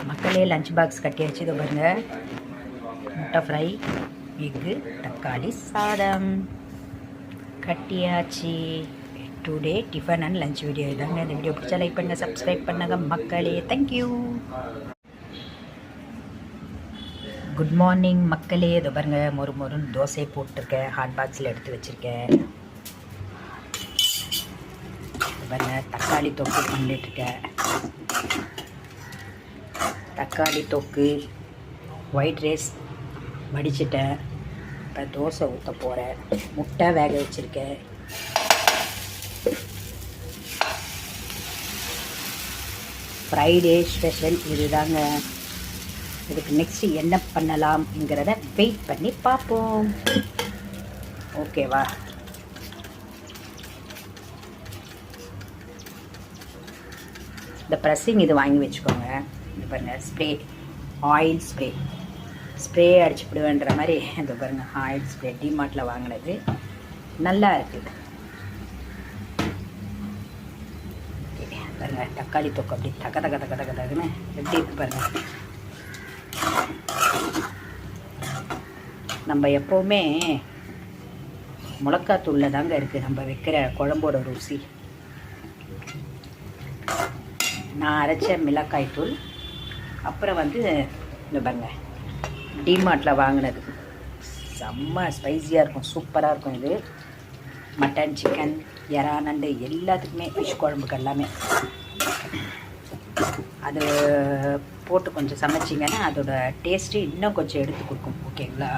மக்களே lunch box கட்டியாச்சு. இது பாருங்க, முட்டை ஃப்ரை, எக்கு, தக்காளி சாதம் கட்டியாச்சு. Today tiffin and lunch video இதாங்க. இந்த வீடியோ பிடிச்சா லைக் பண்ணுங்கள், சப்ஸ்கிரைப் பண்ணுங்க மக்களே. தேங்க்யூ. குட் மார்னிங் மக்களே. இது பாருங்க, மொறுன்னு தோசை போட்டிருக்கேன், ஹாட் பாக்ஸில் எடுத்து வச்சுருக்கேன். பாருங்க, தக்காளி தொக்கு பண்ணிட்டுருக்கேன். தக்காளி தொக்கு, ஒயிட் ரைஸ் வடிச்சிட்டேன். இப்போ தோசை ஊற்ற போகிறேன். முட்டை வேக வச்சுருக்கேன். ஃப்ரைடே ஸ்பெஷல் இதுதாங்க. இதுக்கு நெக்ஸ்ட்டு என்ன பண்ணலாம்ங்கிறத வெயிட் பண்ணி பார்ப்போம். ஓகேவா? இந்த ப்ரெஸ்ஸிங் இது வாங்கி வச்சுக்கோங்க. இது பாருங்கள், ஸ்ப்ரே, ஆயில் ஸ்ப்ரே அடிச்சுப்பிடுவேன்ற மாதிரி. இது பாருங்கள், ஆயில் ஸ்ப்ரே டிமார்ட்டில் வாங்கினது, நல்லா இருக்குது. பாருங்கள், தக்காளி தொக்கு அப்படி தகன்னு எப்படி இருக்கு பாருங்கள். நம்ம எப்போவுமே மிளகாத்தூளில் தாங்க இருக்குது நம்ம வைக்கிற குழம்போட ருசி. நான் அரைச்ச மிளகாய் தூள், அப்புறம் இந்த பாருங்க டிமார்ட்டில் வாங்கினது. செம்ம ஸ்பைஸியாக இருக்கும், சூப்பராக இருக்கும். இது மட்டன், சிக்கன், எறா, நண்டு எல்லாத்துக்குமே, ஃபிஷ் குழம்புக்கு எல்லாமே அது போட்டு கொஞ்சம் சமைச்சிங்கன்னா அதோட டேஸ்ட்டு இன்னும் கொஞ்சம் எடுத்து கொடுக்கும். ஓகேங்களா?